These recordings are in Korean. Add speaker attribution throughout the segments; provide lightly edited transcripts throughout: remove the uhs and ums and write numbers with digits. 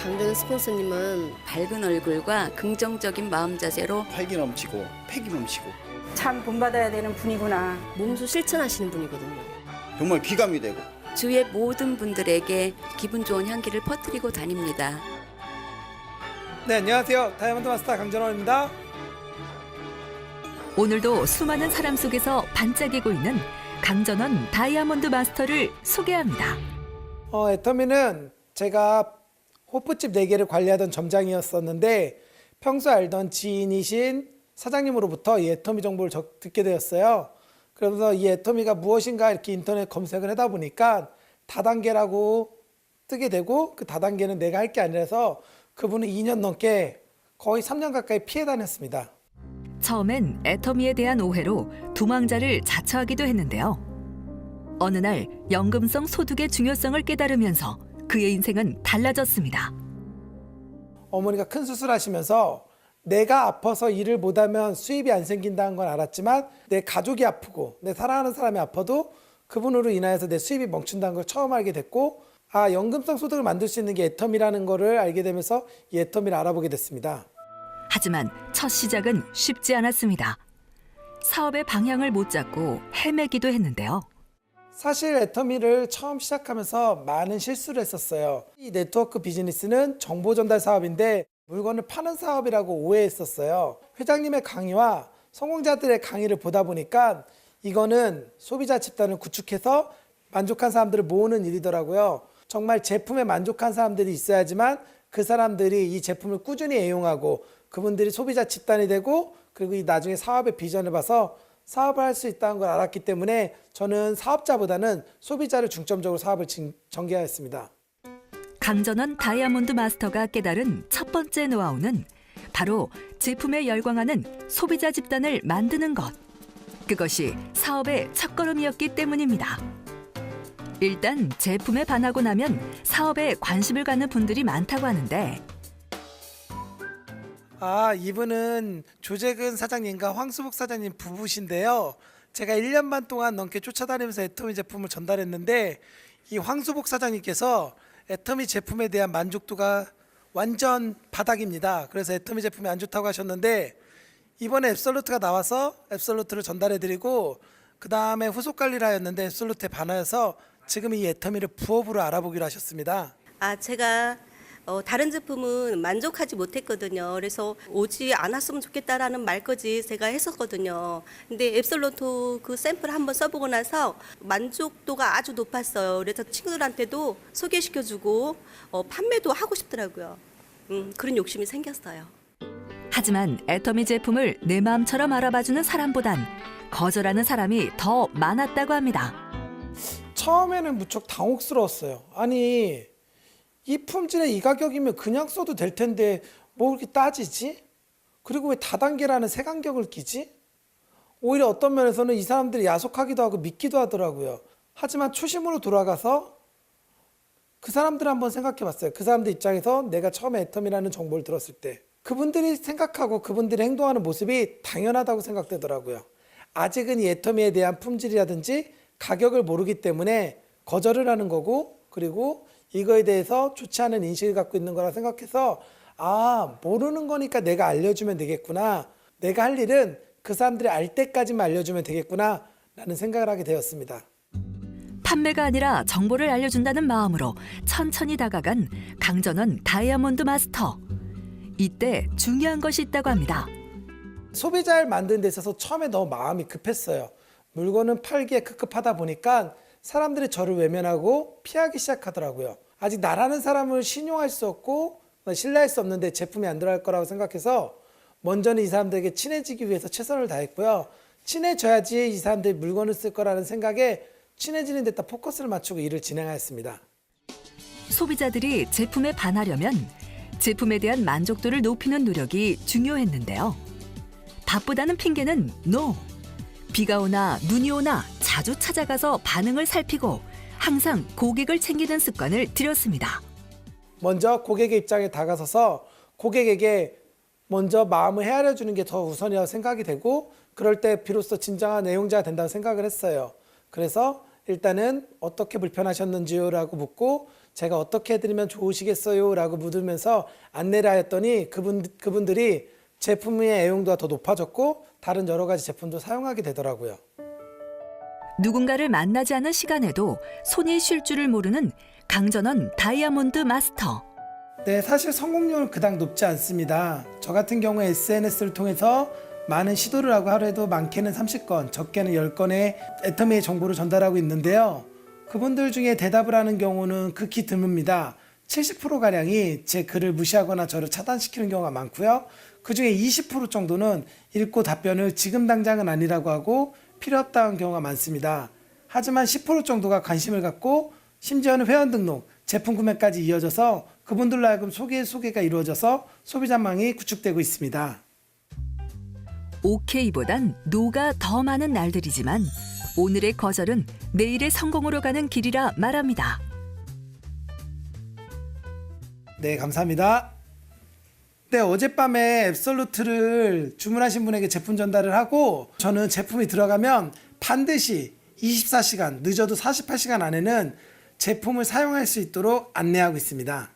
Speaker 1: 강정현 스폰서님은
Speaker 2: 밝은 얼굴과 긍정적인 마음 자세로
Speaker 3: 활기 넘치고 패기 넘치고
Speaker 4: 참 본받아야 되는 분이구나.
Speaker 1: 몸소 실천하시는 분이거든요.
Speaker 3: 정말 귀감이 되고
Speaker 2: 주위의 모든 분들에게 기분 좋은 향기를 퍼뜨리고 다닙니다.
Speaker 5: 네, 안녕하세요. 다이아몬드 마스터 강전원입니다.
Speaker 6: 오늘도 수많은 사람 속에서 반짝이고 있는 강전원 다이아몬드 마스터를 소개합니다.
Speaker 5: 애터미는 제가 호프집 4개를 관리하던 점장이었었는데 평소 알던 지인이신 사장님으로부터 이 애터미 정보를 듣게 되었어요. 그러면서 이 애터미가 무엇인가 이렇게 인터넷 검색을 하다 보니까 다단계라고 뜨게 되고 그 다단계는 내가 할 게 아니라서 그분은 2년 넘게 거의 3년 가까이 피해 다녔습니다.
Speaker 6: 처음엔 애터미에 대한 오해로 도망자를 자처하기도 했는데요. 어느 날 연금성 소득의 중요성을 깨달으면서 그의 인생은 달라졌습니다.
Speaker 5: 어머니가 큰 수술하시면서 내가 아파서 일을 못하면 수입이 안 생긴다는 건 알았지만 내 가족이 아프고 내 사랑하는 사람이 아파도 그분으로 인하여서 내 수입이 멈춘다는 걸 처음 알게 됐고 연금성 소득을 만들 수 있는 게 애터미라는 거를 알게 되면서 이 애터미를 알아보게 됐습니다.
Speaker 6: 하지만 첫 시작은 쉽지 않았습니다. 사업의 방향을 못 잡고 헤매기도 했는데요.
Speaker 5: 사실 애터미를 처음 시작하면서 많은 실수를 했었어요. 이 네트워크 비즈니스는 정보 전달 사업인데 물건을 파는 사업이라고 오해했었어요. 회장님의 강의와 성공자들의 강의를 보다 보니까 이거는 소비자 집단을 구축해서 만족한 사람들을 모으는 일이더라고요. 정말 제품에 만족한 사람들이 있어야지만 그 사람들이 이 제품을 꾸준히 애용하고 그분들이 소비자 집단이 되고 그리고 이 나중에 사업의 비전을 봐서 사업을 할 수 있다는 걸 알았기 때문에 저는 사업자보다는 소비자를 중점적으로 사업을 전개하였습니다.
Speaker 6: 강전원 다이아몬드 마스터가 깨달은 첫 번째 노하우는 바로 제품에 열광하는 소비자 집단을 만드는 것. 그것이 사업의 첫걸음이었기 때문입니다. 일단 제품에 반하고 나면 사업에 관심을 갖는 분들이 많다고 하는데
Speaker 5: 이분은 조재근 사장님과 황수복 사장님 부부신데요. 제가 1년 반 동안 넘게 쫓아다니면서 애터미 제품을 전달했는데 이 황수복 사장님께서 애터미 제품에 대한 만족도가 완전 바닥입니다. 그래서 애터미 제품이 안 좋다고 하셨는데 이번에 앱솔루트가 나와서 앱솔루트를 전달해드리고 그 다음에 후속 관리를 하였는데 앱솔루트에 반하여서 지금 이 애터미를 부업으로 알아보기로 하셨습니다.
Speaker 7: 제가 다른 제품은 만족하지 못했거든요. 그래서 오지 않았으면 좋겠다라는 말까지 제가 했었거든요. 근데 앱솔루트 그 샘플 한번 써보고 나서 만족도가 아주 높았어요. 그래서 친구들한테도 소개시켜주고 판매도 하고 싶더라고요. 그런 욕심이 생겼어요.
Speaker 6: 하지만 애터미 제품을 내 마음처럼 알아봐주는 사람보단 거절하는 사람이 더 많았다고 합니다.
Speaker 5: 처음에는 무척 당혹스러웠어요. 아니 이 품질의 이 가격이면 그냥 써도 될 텐데 뭐 그렇게 따지지? 그리고 왜 다단계라는 색안경을 끼지? 오히려 어떤 면에서는 이 사람들이 야속하기도 하고 믿기도 하더라고요. 하지만 초심으로 돌아가서 그 사람들을 한번 생각해 봤어요. 그 사람들 입장에서 내가 처음에 애터미라는 정보를 들었을 때 그분들이 생각하고 그분들이 행동하는 모습이 당연하다고 생각되더라고요. 아직은 이 애터미에 대한 품질이라든지 가격을 모르기 때문에 거절을 하는 거고 그리고 이거에 대해서 좋지 않은 인식을 갖고 있는 거라 생각해서 모르는 거니까 내가 알려주면 되겠구나. 내가 할 일은 그 사람들이 알 때까지만 알려주면 되겠구나 라는 생각을 하게 되었습니다.
Speaker 6: 판매가 아니라 정보를 알려준다는 마음으로 천천히 다가간 강전원 다이아몬드 마스터. 이때 중요한 것이 있다고 합니다.
Speaker 5: 소비자를 만드는 데 있어서 처음에 너무 마음이 급했어요. 물건은 팔기에 급급하다 보니까 사람들이 저를 외면하고 피하기 시작하더라고요. 아직 나라는 사람을 신용할 수 없고 신뢰할 수 없는데 제품이 안 들어갈 거라고 생각해서 먼저는 이 사람들에게 친해지기 위해서 최선을 다했고요. 친해져야지 이 사람들이 물건을 쓸 거라는 생각에 친해지는 데다 포커스를 맞추고 일을 진행하였습니다.
Speaker 6: 소비자들이 제품에 반하려면 제품에 대한 만족도를 높이는 노력이 중요했는데요. 바쁘다는 핑계는 NO! 비가 오나 눈이 오나 자주 찾아가서 반응을 살피고 항상 고객을 챙기는 습관을 들였습니다.
Speaker 5: 먼저 고객의 입장에 다가서서 고객에게 먼저 마음을 헤아려 주는 게 더 우선이라고 생각이 되고 그럴 때 비로소 진정한 애용자가 된다고 생각을 했어요. 그래서 일단은 어떻게 불편하셨는지요? 라고 묻고 제가 어떻게 해드리면 좋으시겠어요? 라고 묻으면서 안내를 하였더니 그분들이 제품의 애용도가 더 높아졌고 다른 여러 가지 제품도 사용하게 되더라고요.
Speaker 6: 누군가를 만나지 않은 시간에도 손이 쉴 줄을 모르는 강전원 다이아몬드 마스터.
Speaker 5: 네, 사실 성공률은 그닥 높지 않습니다. 저 같은 경우에 SNS를 통해서 많은 시도를 하고 하루에도 많게는 30건, 적게는 10건의 애터미의 정보를 전달하고 있는데요. 그분들 중에 대답을 하는 경우는 극히 드뭅니다. 70%가량이 제 글을 무시하거나 저를 차단시키는 경우가 많고요. 그중에 20% 정도는 읽고 답변을 지금 당장은 아니라고 하고 필요 없다는 경우가 많습니다. 하지만 10% 정도가 관심을 갖고 심지어는 회원 등록, 제품 구매까지 이어져서 그분들로 하여금 소개가 이루어져서 소비자망이 구축되고 있습니다.
Speaker 6: 오케이보단 노가 더 많은 날들이지만 오늘의 거절은 내일의 성공으로 가는 길이라 말합니다.
Speaker 5: 네, 감사합니다. 네, 어젯밤에 앱솔루트를 주문하신 분에게 제품 전달을 하고 저는 제품이 들어가면 반드시 24시간, 늦어도 48시간 안에는 제품을 사용할 수 있도록 안내하고 있습니다.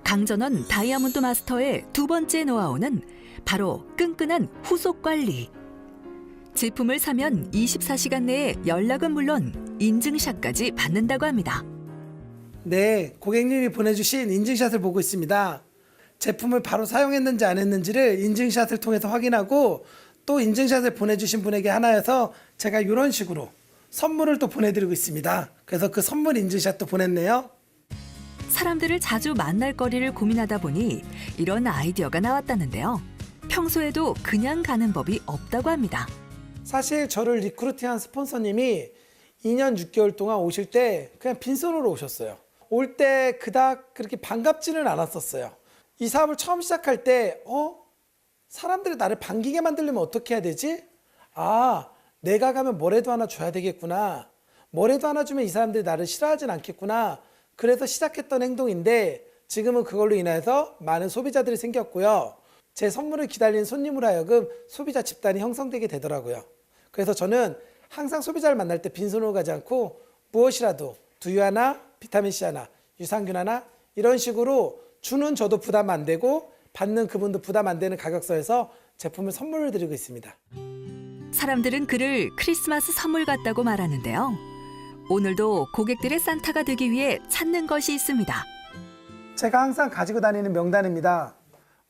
Speaker 6: 강전원 다이아몬드 마스터의 두 번째 노하우는 바로 끈끈한 후속 관리. 제품을 사면 24시간 내에 연락은 물론 인증샷까지 받는다고 합니다.
Speaker 5: 네, 고객님이 보내주신 인증샷을 보고 있습니다. 제품을 바로 사용했는지 안 했는지를 인증샷을 통해서 확인하고 또 인증샷을 보내주신 분에게 하나여서 제가 이런 식으로 선물을 또 보내드리고 있습니다. 그래서 그 선물 인증샷도 보냈네요.
Speaker 6: 사람들을 자주 만날 거리를 고민하다 보니 이런 아이디어가 나왔다는데요. 평소에도 그냥 가는 법이 없다고 합니다.
Speaker 5: 사실 저를 리크루팅한 스폰서님이 2년 6개월 동안 오실 때 그냥 빈손으로 오셨어요. 올 때 그닥 그렇게 반갑지는 않았었어요. 이 사업을 처음 시작할 때 사람들이 나를 반기게 만들려면 어떻게 해야 되지? 아, 내가 가면 뭐라도 하나 줘야 되겠구나. 뭐라도 하나 주면 이 사람들이 나를 싫어하진 않겠구나. 그래서 시작했던 행동인데 지금은 그걸로 인해서 많은 소비자들이 생겼고요. 제 선물을 기다리는 손님으로 하여금 소비자 집단이 형성되게 되더라고요. 그래서 저는 항상 소비자를 만날 때 빈손으로 가지 않고 무엇이라도 두유 하나, 비타민C 하나, 유산균 하나 이런 식으로 주는 저도 부담 안 되고 받는 그분도 부담 안 되는 가격선에서 제품을 선물을 드리고 있습니다.
Speaker 6: 사람들은 그를 크리스마스 선물 같다고 말하는데요. 오늘도 고객들의 산타가 되기 위해 찾는 것이 있습니다.
Speaker 5: 제가 항상 가지고 다니는 명단입니다.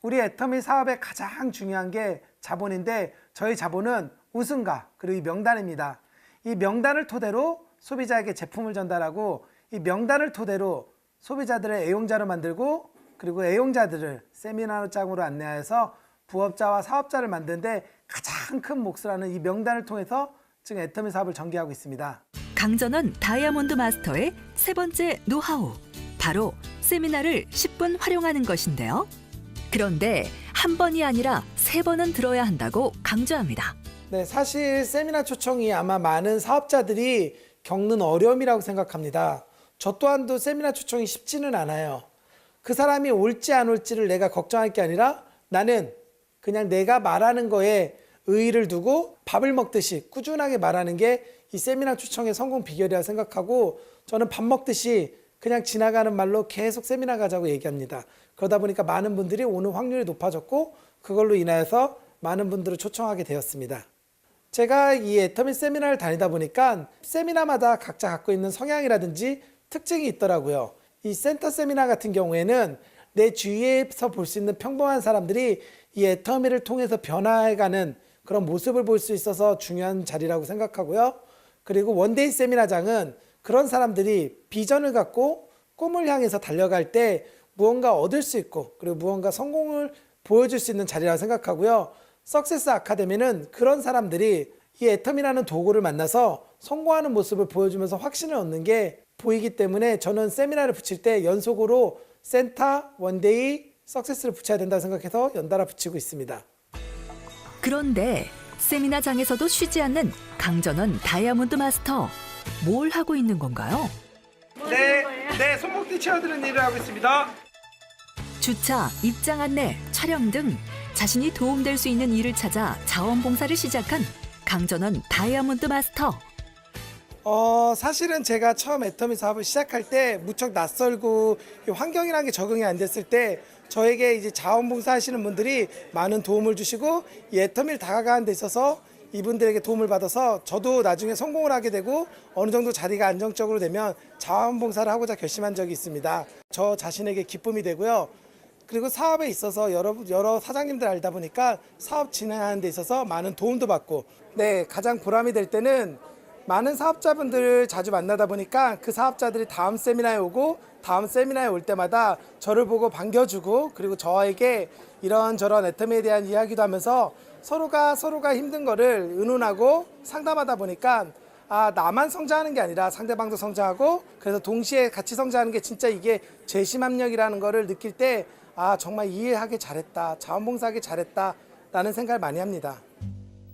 Speaker 5: 우리 애터미 사업의 가장 중요한 게 자본인데 저희 자본은 우승가 그리고 이 명단입니다. 이 명단을 토대로 소비자에게 제품을 전달하고 이 명단을 토대로 소비자들의 애용자로 만들고 그리고 애용자들을 세미나로 짱으로 안내하여서 부업자와 사업자를 만드는데 가장 큰 몫을 하는 이 명단을 통해서 지금 애터미 사업을 전개하고 있습니다.
Speaker 6: 강전원 다이아몬드 마스터의 세 번째 노하우, 바로 세미나를 10분 활용하는 것인데요. 그런데 한 번이 아니라 3번은 들어야 한다고 강조합니다.
Speaker 5: 네, 사실 세미나 초청이 아마 많은 사업자들이 겪는 어려움이라고 생각합니다. 저 또한도 세미나 초청이 쉽지는 않아요. 그 사람이 올지 안 올지를 내가 걱정할 게 아니라 나는 그냥 내가 말하는 거에 의의를 두고 밥을 먹듯이 꾸준하게 말하는 게 이 세미나 초청의 성공 비결이라고 생각하고 저는 밥 먹듯이 그냥 지나가는 말로 계속 세미나 가자고 얘기합니다. 그러다 보니까 많은 분들이 오는 확률이 높아졌고 그걸로 인하여서 많은 분들을 초청하게 되었습니다. 제가 이 애터미 세미나를 다니다 보니까 세미나마다 각자 갖고 있는 성향이라든지 특징이 있더라고요. 이 센터 세미나 같은 경우에는 내 주위에서 볼 수 있는 평범한 사람들이 이 애터미를 통해서 변화해가는 그런 모습을 볼 수 있어서 중요한 자리라고 생각하고요. 그리고 원데이 세미나장은 그런 사람들이 비전을 갖고 꿈을 향해서 달려갈 때 무언가 얻을 수 있고 그리고 무언가 성공을 보여줄 수 있는 자리라고 생각하고요. 석세스 아카데미는 그런 사람들이 이 애터미라는 도구를 만나서 성공하는 모습을 보여주면서 확신을 얻는 게 보이기 때문에 저는 세미나를 붙일 때 연속으로 센터, 원데이, 석세스를 붙여야 된다고 생각해서 연달아 붙이고 있습니다.
Speaker 6: 그런데 세미나장에서도 쉬지 않는 강전원 다이아몬드 마스터. 뭘 하고 있는 건가요?
Speaker 5: 네, 손목뒤 채워드리는 일을 하고 있습니다.
Speaker 6: 주차, 입장 안내, 촬영 등 자신이 도움될 수 있는 일을 찾아 자원봉사를 시작한 강전원 다이아몬드 마스터.
Speaker 5: 사실은 제가 처음 애터미 사업을 시작할 때 무척 낯설고 이 환경이라는 게 적응이 안 됐을 때 저에게 이제 자원봉사 하시는 분들이 많은 도움을 주시고 이 애터미를 다가가는 데 있어서 이분들에게 도움을 받아서 저도 나중에 성공을 하게 되고 어느 정도 자리가 안정적으로 되면 자원봉사를 하고자 결심한 적이 있습니다. 저 자신에게 기쁨이 되고요. 그리고 사업에 있어서 여러 사장님들 알다 보니까 사업 진행하는 데 있어서 많은 도움도 받고 네, 가장 보람이 될 때는 많은 사업자분들을 자주 만나다 보니까 그 사업자들이 다음 세미나에 오고 다음 세미나에 올 때마다 저를 보고 반겨주고 그리고 저에게 이런저런 애터미에 대한 이야기도 하면서 서로가 힘든 거를 의논하고 상담하다 보니까 나만 성장하는 게 아니라 상대방도 성장하고 그래서 동시에 같이 성장하는 게 진짜 이게 재심합력이라는 거를 느낄 때 정말 이해하기 잘했다, 자원봉사하기 잘했다 라는 생각을 많이 합니다.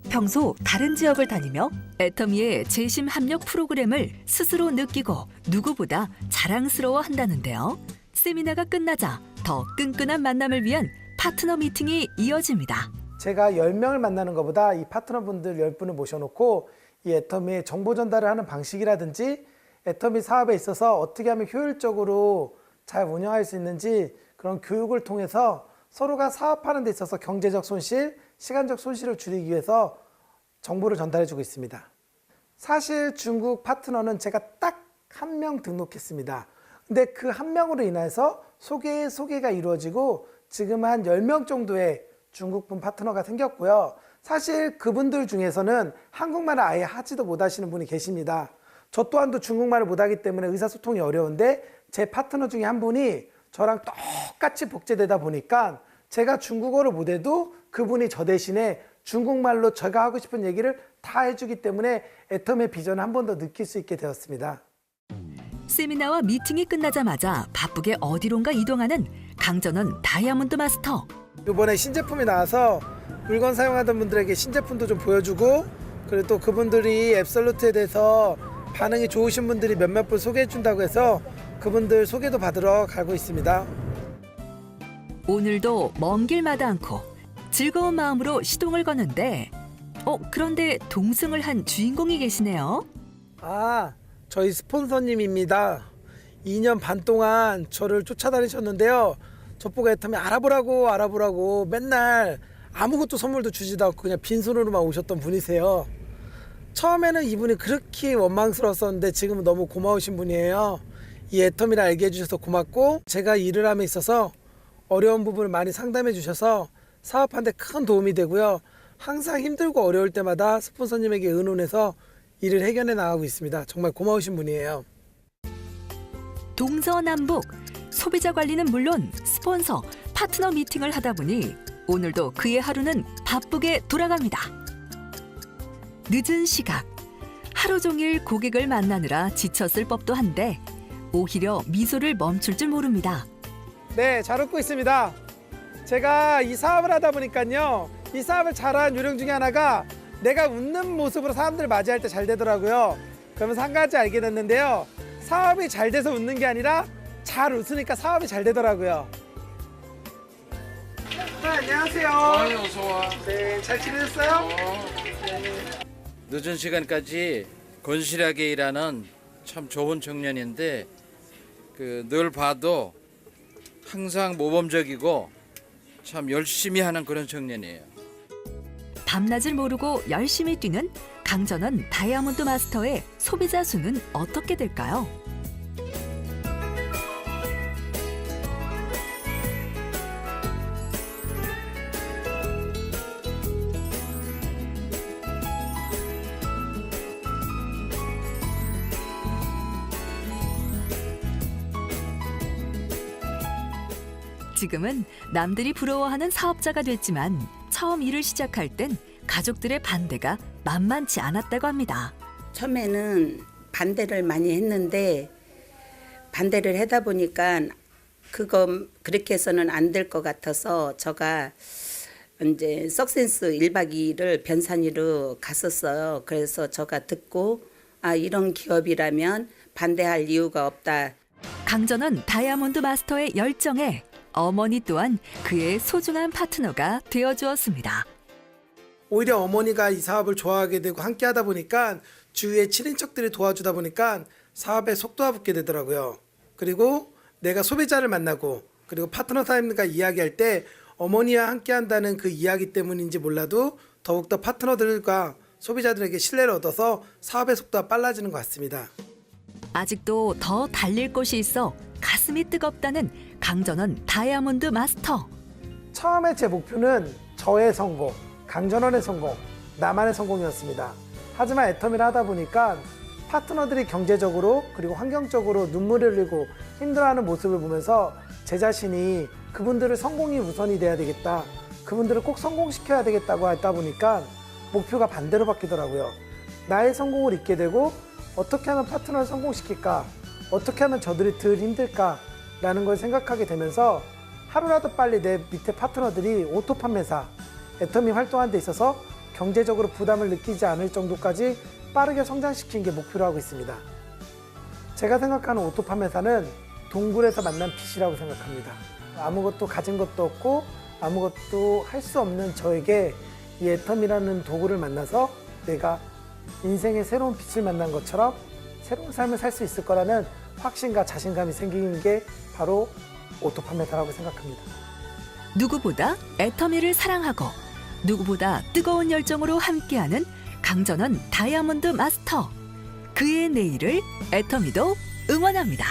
Speaker 6: 평소 다른 지역을 다니며 애터미의 재심 합력 프로그램을 스스로 느끼고 누구보다 자랑스러워 한다는데요. 세미나가 끝나자 더 끈끈한 만남을 위한 파트너 미팅이 이어집니다.
Speaker 5: 제가 10명을 만나는 것보다 이 파트너분들 10분을 모셔놓고 이 애터미의 정보 전달을 하는 방식이라든지 애터미 사업에 있어서 어떻게 하면 효율적으로 잘 운영할 수 있는지 그런 교육을 통해서 서로가 사업하는 데 있어서 경제적 손실, 시간적 손실을 줄이기 위해서 정보를 전달해주고 있습니다. 사실 중국 파트너는 제가 딱 한 명 등록했습니다. 근데 그 한 명으로 인해서 소개가 이루어지고 지금 한 10명 정도의 중국분 파트너가 생겼고요. 사실 그분들 중에서는 한국말을 아예 하지도 못하시는 분이 계십니다. 저 또한도 중국말을 못하기 때문에 의사소통이 어려운데 제 파트너 중에 한 분이 저랑 똑같이 복제되다 보니까 제가 중국어를 못해도 그분이 저 대신에 중국말로 제가 하고 싶은 얘기를 다 해주기 때문에 애터미의 비전을 한 번 더 느낄 수 있게 되었습니다.
Speaker 6: 세미나와 미팅이 끝나자마자 바쁘게 어디론가 이동하는 강전원 다이아몬드 마스터.
Speaker 5: 이번에 신제품이 나와서 물건 사용하던 분들에게 신제품도 좀 보여주고 그리고 또 그분들이 앱솔루트에 대해서 반응이 좋으신 분들이 몇몇 분 소개해 준다고 해서 그분들 소개도 받으러 가고 있습니다.
Speaker 6: 오늘도 먼 길마다 않고 즐거운 마음으로 시동을 거는데 그런데 동승을 한 주인공이 계시네요.
Speaker 5: 저희 스폰서님입니다. 2년 반 동안 저를 쫓아다니셨는데요. 저보고 애터미 알아보라고 맨날 아무것도 선물도 주지도 않고 그냥 빈손으로만 오셨던 분이세요. 처음에는 이분이 그렇게 원망스러웠었는데 지금은 너무 고마우신 분이에요. 이 애터미를 알게 해주셔서 고맙고 제가 일을 함에 있어서 어려운 부분을 많이 상담해 주셔서 사업하는 데 큰 도움이 되고요. 항상 힘들고 어려울 때마다 스폰서님에게 의논해서 일을 해결해 나가고 있습니다. 정말 고마우신 분이에요.
Speaker 6: 동서남북 소비자 관리는 물론 스폰서, 파트너 미팅을 하다 보니 오늘도 그의 하루는 바쁘게 돌아갑니다. 늦은 시각, 하루 종일 고객을 만나느라 지쳤을 법도 한데 오히려 미소를 멈출 줄 모릅니다.
Speaker 5: 네, 잘 웃고 있습니다. 제가 이 사업을 하다 보니까요. 이 사업을 잘하는 요령 중에 하나가 내가 웃는 모습으로 사람들을 맞이할 때 잘 되더라고요. 그러면서 한 가지 알게 됐는데요. 사업이 잘 돼서 웃는 게 아니라 잘 웃으니까 사업이 잘 되더라고요. 네, 안녕하세요.
Speaker 8: 어서 와.
Speaker 5: 네, 잘 지내셨어요?
Speaker 8: 늦은 시간까지 건실하게 일하는 참 좋은 청년인데 늘 봐도 항상 모범적이고 참 열심히 하는 그런 청년이에요.
Speaker 6: 밤낮을 모르고 열심히 뛰는 강전원 다이아몬드 마스터의 소비자 수는 어떻게 될까요? 지금은 남들이 부러워하는 사업자가 됐지만 처음 일을 시작할 땐 가족들의 반대가 만만치 않았다고 합니다.
Speaker 2: 처음에는 반대를 많이 했는데 반대를 하다 보니까 그렇게 해서는 안 될 것 같아서 제가 이제 석센스 1박 2일을 변산이로 갔었어요. 그래서 제가 듣고 이런 기업이라면 반대할 이유가 없다.
Speaker 6: 강전원 다이아몬드 마스터의 열정에 어머니 또한 그의 소중한 파트너가 되어주었습니다.
Speaker 5: 오히려 어머니가 이 사업을 좋아하게 되고 함께 하다 보니까 주위에 친인척들이 도와주다 보니까 사업에 속도가 붙게 되더라고요. 그리고 내가 소비자를 만나고 그리고 파트너 사장님과 이야기할 때 어머니와 함께 한다는 그 이야기 때문인지 몰라도 더욱더 파트너들과 소비자들에게 신뢰를 얻어서 사업의 속도가 빨라지는 것 같습니다.
Speaker 6: 아직도 더 달릴 곳이 있어 가슴이 뜨겁다는 강전원 다이아몬드 마스터.
Speaker 5: 처음에 제 목표는 저의 성공, 강전원의 성공, 나만의 성공이었습니다. 하지만 애터미를 하다 보니까 파트너들이 경제적으로 그리고 환경적으로 눈물을 흘리고 힘들어하는 모습을 보면서 제 자신이 그분들의 성공이 우선이 돼야 되겠다. 그분들을 꼭 성공시켜야 되겠다고 하다 보니까 목표가 반대로 바뀌더라고요. 나의 성공을 잊게 되고 어떻게 하면 파트너를 성공시킬까? 어떻게 하면 저들이 덜 힘들까? 라는 걸 생각하게 되면서 하루라도 빨리 내 밑에 파트너들이 오토 판매사, 애터미 활동하는 데 있어서 경제적으로 부담을 느끼지 않을 정도까지 빠르게 성장시키는 게 목표로 하고 있습니다. 제가 생각하는 오토 판매사는 동굴에서 만난 빛이라고 생각합니다. 아무것도 가진 것도 없고 아무것도 할 수 없는 저에게 이 애터미라는 도구를 만나서 내가 인생의 새로운 빛을 만난 것처럼 새로운 삶을 살 수 있을 거라는 확신과 자신감이 생기는 게 바로 오토 판매사라고 생각합니다.
Speaker 6: 누구보다 애터미를 사랑하고 누구보다 뜨거운 열정으로 함께하는 강전원 다이아몬드 마스터. 그의 내일을 애터미도 응원합니다.